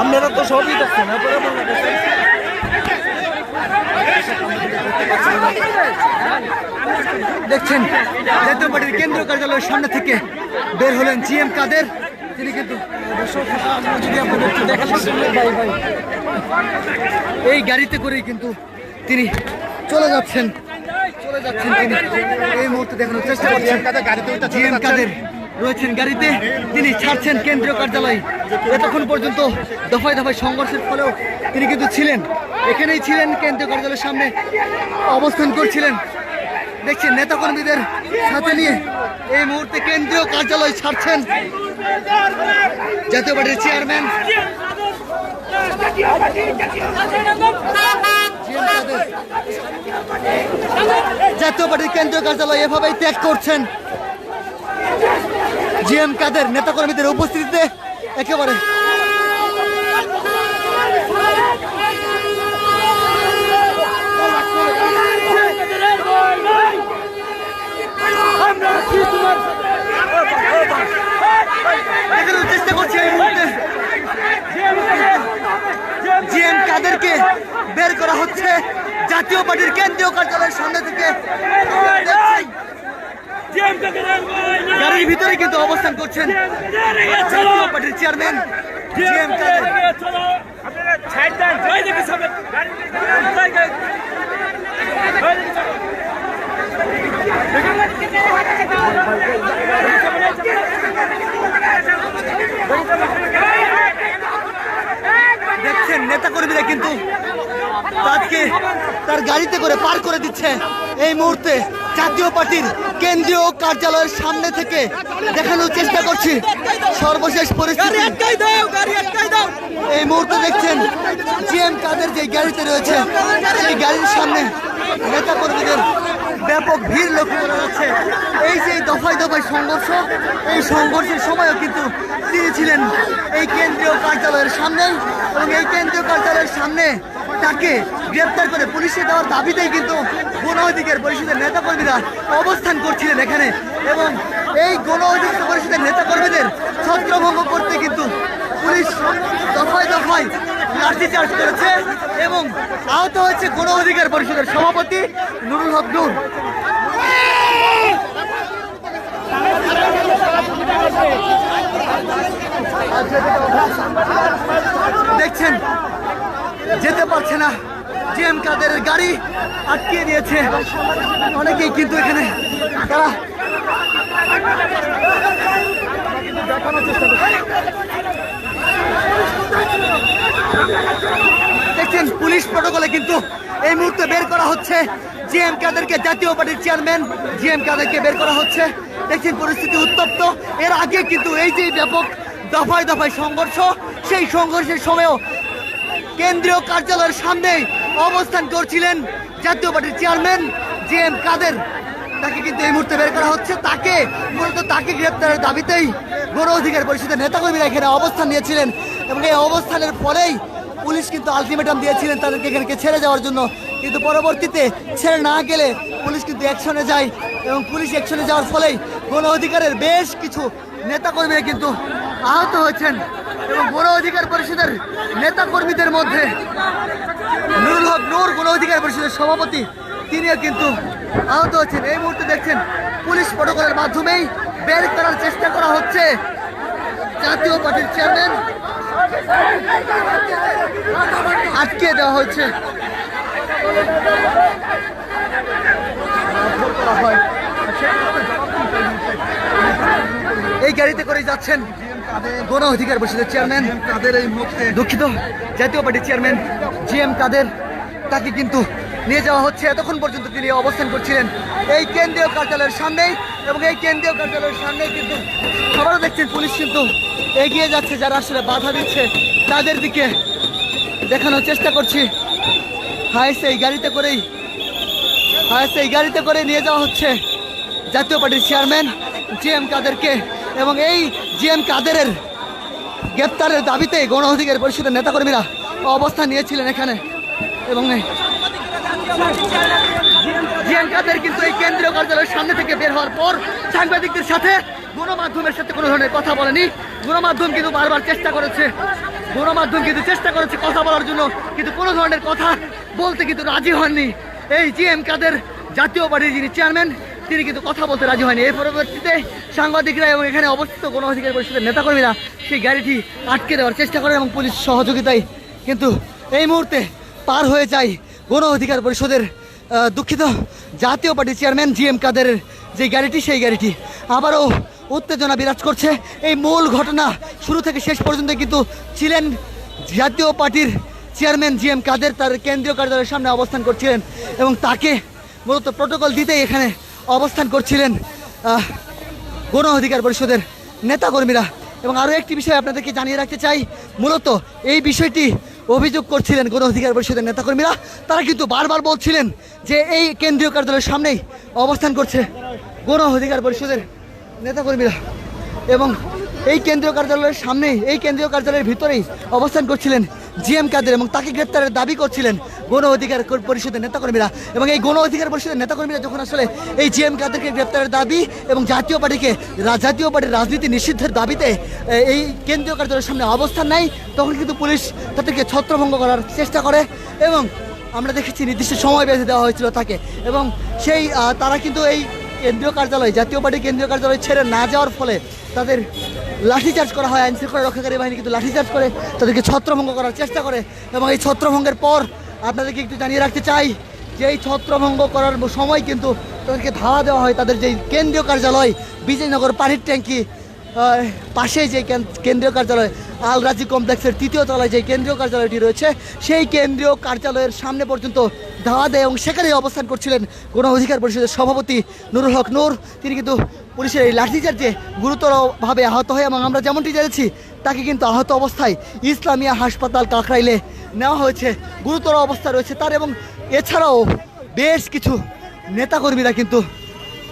আপনারা তো সবই দেখছেন। দেখছেন জাতীয় পার্টির কেন্দ্রীয় কার্যালয়ের সামনে থেকে বের হলেন জিএম কাদের। তিনি কিন্তু এই গাড়িতে করেই কিন্তু তিনি চলে যাচ্ছেন তিনি এই মুহূর্তে দেখানোর চেষ্টা করছেন। জিএম কাদের রয়েছেন গাড়িতে, তিনি ছাড়ছেন কেন্দ্রীয় কার্যালয়। এতক্ষণ পর্যন্ত দফায় দফায় সংঘর্ষের ফলেও তিনি কিন্তু ছিলেন, এখানেই ছিলেন, কেন্দ্রীয় কার্যালয়ের সামনে অবস্থান করছিলেন। দেখছেন নেতাকর্মীদের সাথে নিয়ে এই মুহূর্তে কেন্দ্রীয় কার্যালয় ছাড়ছেন জাতীয় পার্টির চেয়ারম্যান। জাতীয় পার্টির কেন্দ্রীয় কার্যালয় এভাবেই ত্যাগ করছেন জিএম কাদের নেতাকর্মীদের উপস্থিতিতে। একেবারে চেষ্টা করছি এই মুহূর্তে জিএম কাদেরকে বের করা হচ্ছে জাতীয় পার্টির কেন্দ্রীয় কার্যালয়ের সামনে থেকে। গাড়ির ভিতরে কিন্তু অবস্থান করছেন জাতীয় পার্টির চেয়ারম্যান জিএম কাদের। দেখছেন নেতাকর্মীরা কিন্তু তাকে তার গাড়িতে করে পার করে দিচ্ছে এই মুহূর্তে জাতীয় পার্টির কেন্দ্রীয় কার্যালয়ের সামনে থেকে। দেখানোর চেষ্টা করছি সর্বশেষ পরিস্থিতি। এই মুহূর্তে দেখছেন জিএম কাদের যে গাড়িতে রয়েছে সেই গাড়ির সামনে নেতাকর্মীদের ব্যাপক ভিড় লক্ষ্য করা যাচ্ছে। এই যে দফায় দফায় সংঘর্ষ, এই সংঘর্ষের সময়ও কিন্তু তিনি ছিলেন এই কেন্দ্রীয় কার্যালয়ের সামনে, এবং এই কেন্দ্রীয় কার্যালয়ের সামনে তাকে গ্রেপ্তার করে পুলিশে দেওয়ার দাবিতেই কিন্তু গণ অধিকার পরিষদের নেতাকর্মীরা অবস্থান করছিলেন এখানে। এবং এই গণ অধিকার পরিষদের নেতাকর্মীদের ছত্রভঙ্গ করতে কিন্তু পুলিশ দফায় দফায় লাঠিচার্জ করেছে এবং আহত হয়েছে গণ অধিকার পরিষদের সভাপতি নুরুল হক নূর। দেখছেন যেতে পারছে না, জিএম কাদের গাড়ি আটকে দিয়েছে অনেকেই কিন্তু এখানে তারা দেখানোর চেষ্টা করছে। দেখছেন পুলিশ প্রটোকলে কিন্তু এই মুহূর্তে বের করা হচ্ছে জিএম কাদেরকে, জাতীয় পার্টির চেয়ারম্যান জিএম কাদেরকে বের করা হচ্ছে। দেখছেন পরিস্থিতি উত্তপ্ত। এর আগে কিন্তু এই যে ব্যাপক দফায় দফায় সংঘর্ষ, সেই সংঘর্ষের সময়ও কেন্দ্রীয় কার্যালয়ের সামনেই অবস্থান করছিলেন জাতীয় পার্টির চেয়ারম্যান জিএম কাদের। তাকে কিন্তু এই মুহূর্তে বের করা হচ্ছে। তাকে গ্রেপ্তারের দাবিতেই গণ অধিকার পরিষদের নেতাকর্মীরা এখানে অবস্থান নিয়েছিলেন, এবং এই অবস্থানের পরেই পুলিশ কিন্তু আলটিমেটাম দিয়েছিলেন তাদেরকে এখানে ছেড়ে যাওয়ার জন্য। কিন্তু পরবর্তীতে ছেড়ে না গেলে পুলিশ কিন্তু অ্যাকশনে যায়, এবং পুলিশ অ্যাকশনে যাওয়ার ফলেই গণ অধিকারের বেশ কিছু নেতাকর্মীরা কিন্তু আহত হয়েছেন। এবং গণ অধিকার পরিষদের নেতাকর্মীদের মধ্যে নুরুল হক নূর, গণ অধিকার পরিষদের সভাপতি, তিনিও কিন্তু আহত হচ্ছেন। এই মুহূর্তে দেখছেন পুলিশ প্রটোকলের মাধ্যমেই বের করার চেষ্টা করা হচ্ছে জাতীয় পার্টির চেয়ারম্যান, আটকে দেওয়া হচ্ছে। এই গাড়িতে করে যাচ্ছেন গণ অধিকার পরিষদের চেয়ারম্যান কাদের, এই মুহূর্তে দুঃখিত জাতীয় পার্টির চেয়ারম্যান জিএম কাদের। তাকে কিন্তু নিয়ে যাওয়া হচ্ছে। এতক্ষণ পর্যন্ত তিনি অবস্থান করছিলেন এই কেন্দ্রীয় কার্যালয়ের সামনেই, এবং এই কেন্দ্রীয় কার্যালয়ের সামনেই কিন্তু সবারও দেখছেন পুলিশ কিন্তু এগিয়ে যাচ্ছে, যারা আসলে বাধা দিচ্ছে তাদের দিকে দেখানোর চেষ্টা করছি। হায়েস্ট এই গাড়িতে করেই নিয়ে যাওয়া হচ্ছে জাতীয় পার্টির চেয়ারম্যান জিএম কাদেরকে, এবং এই জিএম কাদেরের গ্রেপ্তারের দাবিতে গণ অধিকার পরিষদের নেতাকর্মীরা অবস্থান নিয়েছিলেন এখানে। এবং জিএম কাদের কিন্তু এই কেন্দ্রীয় কার্যালয়ের সামনে থেকে বের হওয়ার পর সাংবাদিকদের সাথে গণমাধ্যমের সাথে কোনো ধরনের কথা বলেনি। গণমাধ্যম কিন্তু বারবার চেষ্টা করেছে, কথা বলার জন্য, কিন্তু কোনো ধরনের কথা বলতে কিন্তু রাজি হননি। এই জিএম কাদের জাতীয় পার্টির যিনি চেয়ারম্যান তিনি কিন্তু কথা বলতে রাজি হয়নি। এর পরবর্তীতে সাংবাদিকরা এবং এখানে অবস্থিত গণ অধিকার পরিষদের নেতাকর্মীরা সেই গাড়িটি আটকে দেওয়ার চেষ্টা করে এবং পুলিশ সহযোগিতায় কিন্তু এই মুহূর্তে পার হয়ে যায় গণ অধিকার পরিষদের দুঃখিত জাতীয় পার্টির চেয়ারম্যান জিএম কাদেরের যে গাড়িটি, সেই গাড়িটি। আবারও উত্তেজনা বিরাজ করছে। এই মূল ঘটনা শুরু থেকে শেষ পর্যন্ত কিন্তু ছিলেন জাতীয় পার্টির চেয়ারম্যান জিএম কাদের, তার কেন্দ্রীয় কার্যালয়ের সামনে অবস্থান করছিলেন এবং তাকে মূলত প্রটোকল দিতেই এখানে অবস্থান করছিলেন গণ অধিকার পরিষদের নেতাকর্মীরা। এবং আরও একটি বিষয় আপনাদেরকে জানিয়ে রাখতে চাই, মূলত এই বিষয়টি অভিযোগ করছিলেন গণ অধিকার পরিষদের নেতাকর্মীরা। তারা কিন্তু বারবার বলছিলেন যে এই কেন্দ্রীয় কার্যালয়ের সামনেই অবস্থান করছে গণ অধিকার পরিষদের নেতাকর্মীরা এবং এই কেন্দ্রীয় কার্যালয়ের সামনেই, এই কেন্দ্রীয় কার্যালয়ের ভিতরেই অবস্থান করছিলেন জিএম কাদের এবং তাকে গ্রেপ্তারের দাবি করছিলেন গণ অধিকার পরিষদের নেতাকর্মীরা। এবং এই গণ অধিকার পরিষদের নেতাকর্মীরা যখন আসলে এই জিএম কাদেরকে গ্রেপ্তারের দাবি এবং জাতীয় পার্টির রাজনীতি নিষিদ্ধের দাবিতে এই কেন্দ্রীয় কার্যালয়ের সামনে অবস্থান নেয়, তখন কিন্তু পুলিশ তাদেরকে ছত্রভঙ্গ করার চেষ্টা করে এবং আমরা দেখেছি নির্দিষ্ট সময় বেঁধে দেওয়া হয়েছিল তাকে। এবং সেই তারা কিন্তু এই কেন্দ্রীয় কার্যালয়, জাতীয় পার্টির কেন্দ্রীয় কার্যালয় ছেড়ে না যাওয়ার ফলে তাদের লাঠিচার্জ করা হয়। আইনশৃঙ্খলা রক্ষাকারী বাহিনী কিন্তু লাঠিচার্জ করে তাদেরকে ছত্রভঙ্গ করার চেষ্টা করে। এবং এই ছত্রভঙ্গের পর আপনাদেরকে একটু জানিয়ে রাখতে চাই যে এই ছত্রভঙ্গ করার সময় কিন্তু তাদেরকে ধাওয়া দেওয়া হয়। তাদের যেই কেন্দ্রীয় কার্যালয় বিজয়নগর পানির ট্যাঙ্কি পাশে যে কেন্দ্রীয় কার্যালয় আল রাজি কমপ্লেক্সের 3য় তলায় যে কেন্দ্রীয় কার্যালয়টি রয়েছে, সেই কেন্দ্রীয় কার্যালয়ের সামনে পর্যন্ত ধাওয়া দেয় এবং সেখানেই অবস্থান করছিলেন গণ অধিকার পরিষদের সভাপতি নুরুল হক নূর। তিনি কিন্তু পুলিশের এই লাঠিচার্জে গুরুতরভাবে আহত হয় এবং আমরা যেমনটি জেনেছি তাকে কিন্তু আহত অবস্থায় ইসলামিয়া হাসপাতাল কাকরাইলে নেওয়া হয়েছে, গুরুতর অবস্থা রয়েছে তার। এবং এছাড়াও বেশ কিছু নেতাকর্মীরা কিন্তু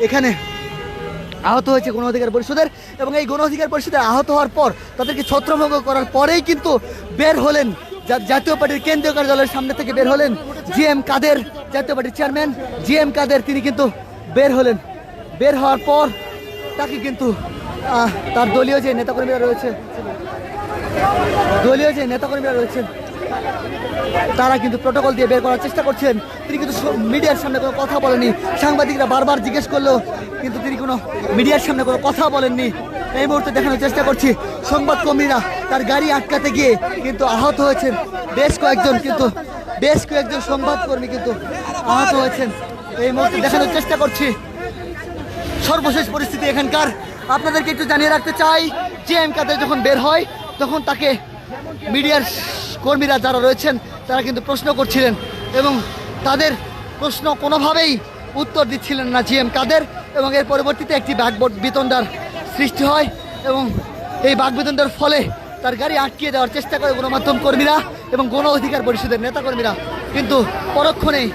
এখানে আহত হয়েছে গণ অধিকার পরিষদের। এবং এই গণ অধিকার পরিষদের আহত হওয়ার পর তাদেরকে ছত্রভঙ্গ করার পরেই কিন্তু বের হলেন জাতীয় পার্টির কেন্দ্রীয় কার্যালয়ের সামনে থেকে বের হলেন জিএম কাদের, জাতীয় পার্টির চেয়ারম্যান জিএম কাদের। তিনি কিন্তু বের হলেন। বের হওয়ার পর তাকে কিন্তু তার দলীয় যে নেতাকর্মীরা রয়েছেন তারা কিন্তু প্রটোকল দিয়ে বের করার চেষ্টা করছেন। তিনি কিন্তু মিডিয়ার সামনে কোনো কথা বলেননি। সাংবাদিকরা বারবার জিজ্ঞেস করলেও কিন্তু তিনি কোনো মিডিয়ার সামনে কোনো কথা বলেননি। এই মুহূর্তে দেখানোর চেষ্টা করছি সংবাদকর্মীরা তার গাড়ি আটকাতে গিয়ে কিন্তু আহত হয়েছেন বেশ কয়েকজন সংবাদকর্মী কিন্তু আহত হয়েছেন। এই মুহূর্তে দেখানোর চেষ্টা করছি সর্বশেষ পরিস্থিতি এখানকার। আপনাদেরকে একটু জানিয়ে রাখতে চাই, জিএম কাদের যখন বের হয় তখন তাকে মিডিয়ার কর্মীরা যারা রয়েছেন তারা কিন্তু প্রশ্ন করছিলেন এবং তাদের প্রশ্ন কোনোভাবেই উত্তর দিচ্ছিলেন না জিএম কাদের। এবং এর পরবর্তীতে একটি বাকবিতণ্ডার সৃষ্টি হয় এবং এই বাকবিতণ্ডার ফলে তার গাড়ি আটকিয়ে দেওয়ার চেষ্টা করে গণমাধ্যম কর্মীরা এবং গণ অধিকার পরিষদের নেতাকর্মীরা। কিন্তু পরক্ষণেই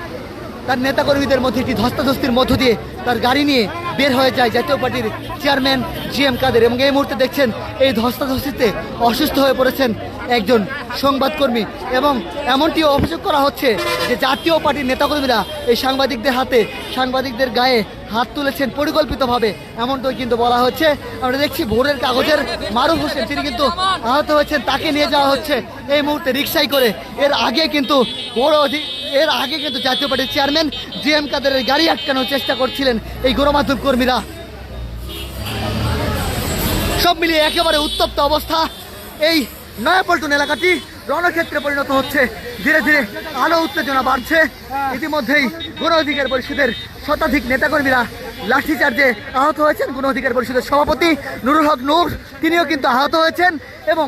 তার নেতাকর্মীদের মধ্যে একটি ধস্তাধস্তির মধ্য দিয়ে তার গাড়ি নিয়ে বের হয়ে যায় জাতীয় পার্টির চেয়ারম্যান জিএম কাদের। এবং এই মুহূর্তে দেখছেন এই ধস্তাধস্তিতে অসুস্থ হয়ে পড়েছেন একজন সংবাদকর্মী এবং এমনটিও অভিযোগ করা হচ্ছে যে জাতীয় পার্টির নেতাকর্মীরা এই সাংবাদিকদের গায়ে হাত তুলেছেন পরিকল্পিতভাবে, এমনটাই কিন্তু বলা হচ্ছে। আমরা দেখছি ভোরের কাগজের মারুফ হোসেন তিনি কিন্তু আহত হয়েছেন, তাকে নিয়ে যাওয়া হচ্ছে এই মুহূর্তে রিকশায় করে। এর আগে কিন্তু জাতীয় পার্টির চেয়ারম্যান জিএম কাদেরের গাড়ি আটকানোর চেষ্টা করছিলেন এই গণমাধ্যম কর্মীরা। সব মিলিয়ে একেবারে উত্তপ্ত অবস্থা। এই নয়াপল্টন এলাকাটি রণক্ষেত্রে পরিণত হচ্ছে, ধীরে ধীরে আলো উত্তেজনা বাড়ছে। ইতিমধ্যেই গণ অধিকার পরিষদের শতাধিক নেতাকর্মীরা লাঠিচার্জে আহত হয়েছেন। গণ অধিকার পরিষদের সভাপতি নুরুল হক নূর তিনিও কিন্তু আহত হয়েছেন। এবং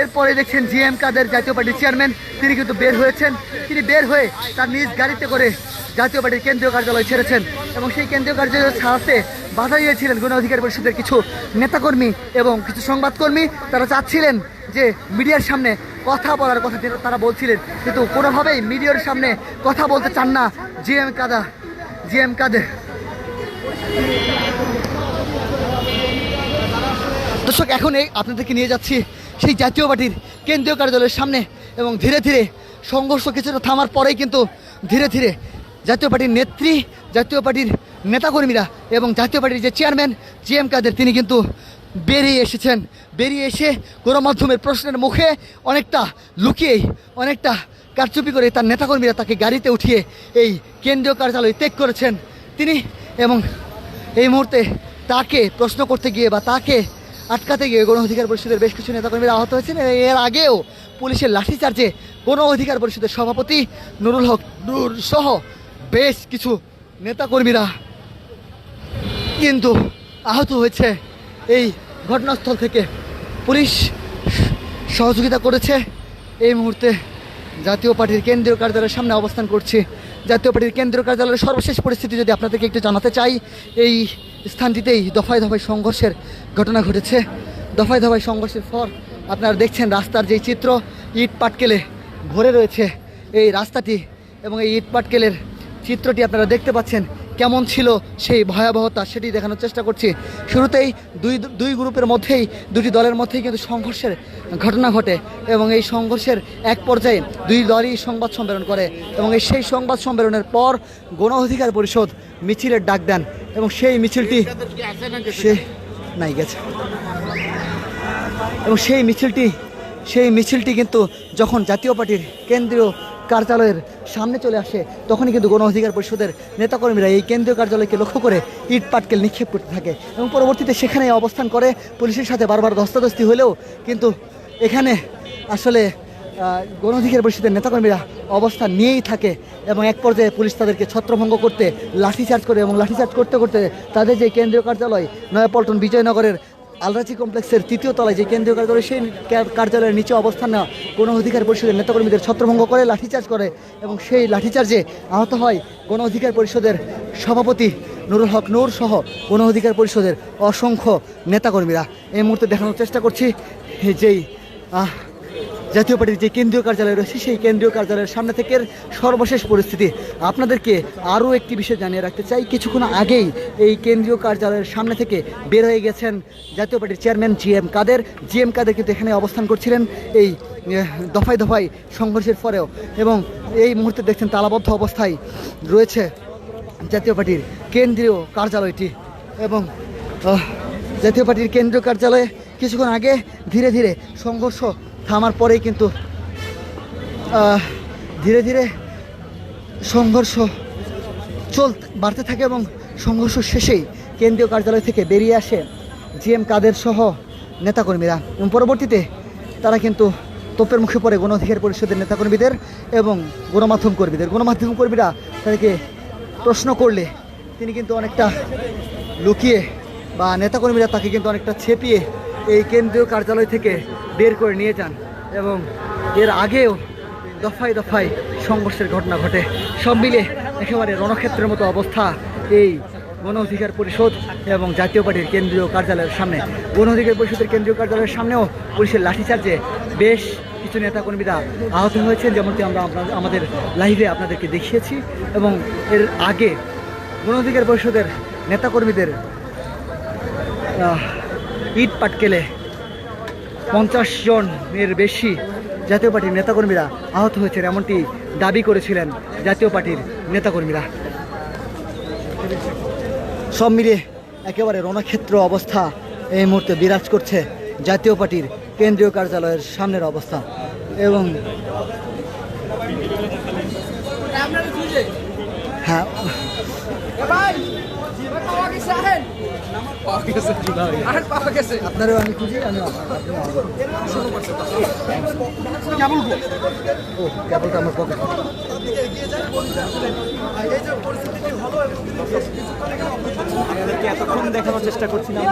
এরপরে দেখছেন জিএম কাদের জাতীয় পার্টির চেয়ারম্যান তিনি কিন্তু বের হয়েছেন। তিনি বের হয়ে তার নিজ গাড়িতে করে জাতীয় পার্টির কেন্দ্রীয় কার্যালয় ছেড়েছেন এবং সেই কেন্দ্রীয় কার্যালয় ছাড়তে বাধা দিয়েছিলেন গণ অধিকার পরিষদের কিছু নেতাকর্মী এবং কিছু সংবাদকর্মী। তারা চাচ্ছিলেন যে মিডিয়ার সামনে কথা বলার কথা তারা বলছিলেন, কিন্তু কোনোভাবেই মিডিয়ার সামনে কথা বলতে চান না জিএম কাদের। দর্শক, এখন আপনাদেরকে নিয়ে যাচ্ছি সেই জাতীয় পার্টির কেন্দ্রীয় কার্যালয়ের সামনে এবং ধীরে ধীরে সংঘর্ষ কিছুটা থামার পরেই কিন্তু ধীরে ধীরে জাতীয় পার্টির নেত্রী, জাতীয় পার্টির নেতাকর্মীরা এবং জাতীয় পার্টির যে চেয়ারম্যান GM কাদের তিনি কিন্তু বেরিয়ে এসেছেন। বেরিয়ে এসে গণমাধ্যমের প্রশ্নের মুখে অনেকটা লুকিয়েই, অনেকটা কারচুপি করে তার নেতাকর্মীরা তাকে গাড়িতে উঠিয়ে এই কেন্দ্রীয় কার্যালয় ত্যাগ করেছেন তিনি। এবং এই মুহূর্তে তাকে প্রশ্ন করতে গিয়ে বা তাকে আটকাতে গিয়ে গণ অধিকার পরিষদের বেশ কিছু নেতাকর্মীরা আহত হয়েছেন। এর আগেও পুলিশের লাঠিচার্জে গণ অধিকার পরিষদের সভাপতি নুরুল হক নূর সহ বেশ কিছু নেতাকর্মীরা কিন্তু আহত হয়েছে। এই ঘটনাস্থল থেকে পুলিশ সহযোগিতা করেছে। এই মুহূর্তে জাতীয় পার্টির কেন্দ্রীয় কার্যালয়ের সামনে অবস্থান করছি। জাতীয় পার্টির কেন্দ্রীয় কার্যালয়ের সর্বশেষ পরিস্থিতি যদি আপনাদেরকে একটু জানাতে চাই, এই স্থানটিতেই দফায় দফায় সংঘর্ষের ঘটনা ঘটেছে। দফায় দফায় সংঘর্ষের পর আপনারা দেখছেন রাস্তার যেই চিত্র, ইট পাটকেলে ভরে রয়েছে এই রাস্তাটি। এবং এই ইট পাটকেলের চিত্রটি আপনারা দেখতে পাচ্ছেন কেমন ছিল সেই ভয়াবহতা, সেটি দেখানোর চেষ্টা করছি। শুরুতেই দুই গ্রুপের মধ্যেই, দুটি দলের মধ্যেই কিন্তু সংঘর্ষের ঘটনা ঘটে এবং এই সংঘর্ষের এক পর্যায়ে দুই দলই সংবাদ সম্মেলন করে এবং সেই সংবাদ সম্মেলনের পর গণ অধিকার পরিষদ মিছিলের ডাক দেন এবং সেই মিছিলটি এবং সেই মিছিলটি কিন্তু যখন জাতীয় পার্টির কেন্দ্রীয় কার্যালয়ের সামনে চলে আসে তখনই কিন্তু গণ অধিকার পরিষদের নেতাকর্মীরা এই কেন্দ্রীয় কার্যালয়কে লক্ষ্য করে ইট পাটকেল নিক্ষেপ করতে থাকে এবং পরবর্তীতে সেখানে অবস্থান করে। পুলিশের সাথে বারবার ধস্তাধস্তি হলেও কিন্তু এখানে আসলে গণ অধিকার পরিষদের নেতাকর্মীরা অবস্থান নিয়েই থাকে এবং এক পর্যায়ে পুলিশ তাদেরকে ছত্রভঙ্গ করতে লাঠিচার্জ করে এবং লাঠিচার্জ করতে করতে তাদের যে কেন্দ্রীয় কার্যালয় নয়াপল্টন বিজয়নগরের আলরাজি কমপ্লেক্সের 3য় তলায় যে কেন্দ্রীয় কার্যালয়, সেই কার্যালয়ের নিচে অবস্থান নেওয়া গণ অধিকার পরিষদের নেতাকর্মীদের ছত্রভঙ্গ করে লাঠিচার্জ করে এবং সেই লাঠিচার্জে আহত হয় গণ অধিকার পরিষদের সভাপতি নুরুল হক নূর সহ গণ অধিকার পরিষদের অসংখ্য নেতাকর্মীরা। এই মুহূর্তে দেখানোর চেষ্টা করছি যেই জাতীয় পার্টির যে কেন্দ্রীয় কার্যালয় রয়েছে সেই কেন্দ্রীয় কার্যালয়ের সামনে থেকে সর্বশেষ পরিস্থিতি। আপনাদেরকে আরও একটি বিষয় জানিয়ে রাখতে চাই, কিছুক্ষণ আগেই এই কেন্দ্রীয় কার্যালয়ের সামনে থেকে বের হয়ে গেছেন জাতীয় পার্টির চেয়ারম্যান GM কাদের কিন্তু এখানে অবস্থান করছিলেন এই দফায় দফায় সংঘর্ষের পরেও। এবং এই মুহূর্তে দেখছেন তালাবদ্ধ অবস্থায় রয়েছে জাতীয় পার্টির কেন্দ্রীয় কার্যালয়টি এবং জাতীয় পার্টির কেন্দ্রীয় কার্যালয়ে কিছুক্ষণ আগে ধীরে ধীরে সংঘর্ষ থামার পরেই কিন্তু ধীরে ধীরে সংঘর্ষ বাড়তে থাকে এবং সংঘর্ষ শেষেই কেন্দ্রীয় কার্যালয় থেকে বেরিয়ে আসে GM কাদের সহ নেতাকর্মীরা এবং পরবর্তীতে তারা কিন্তু তোপের মুখে পড়ে গণ অধিকার পরিষদের নেতাকর্মীদের এবং গণমাধ্যম কর্মীরা তাদেরকে প্রশ্ন করলে তিনি কিন্তু অনেকটা লুকিয়ে বা নেতাকর্মীরা তাকে কিন্তু অনেকটা ছেপিয়ে এই কেন্দ্রীয় কার্যালয় থেকে বের করে নিয়ে যান এবং এর আগেও দফায় দফায় সংঘর্ষের ঘটনা ঘটে। সব মিলে একেবারে রণক্ষেত্রের মতো অবস্থা এই গণ অধিকার পরিষদ এবং জাতীয় পার্টির কেন্দ্রীয় কার্যালয়ের সামনে। গণ অধিকার পরিষদের কেন্দ্রীয় কার্যালয়ের সামনেও পুলিশের লাঠিচার্জে বেশ কিছু নেতাকর্মীরা আহত হয়েছেন, যেমনটি আমরা আমাদের লাইভে আপনাদেরকে দেখিয়েছি। এবং এর আগে গণ অধিকার পরিষদের নেতাকর্মীদের ইট পাটকেলে 50 জনের বেশি জাতীয় পার্টির নেতাকর্মীরা আহত হয়েছেন, এমনটি দাবি করেছিলেন জাতীয় পার্টির নেতাকর্মীরা। সব মিলিয়ে একেবারে রণক্ষেত্র অবস্থা এই মুহূর্তে বিরাজ করছে জাতীয় পার্টির কেন্দ্রীয় কার্যালয়ের সামনের অবস্থা। এবং হ্যাঁ আপনারও আমি খুঁজি, আমি কেবলটা আমার পকেট। এতক্ষণ দেখানোর চেষ্টা করছিলাম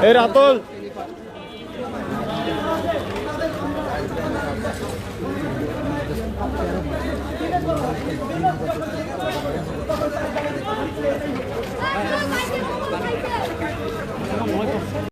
এই রাতুল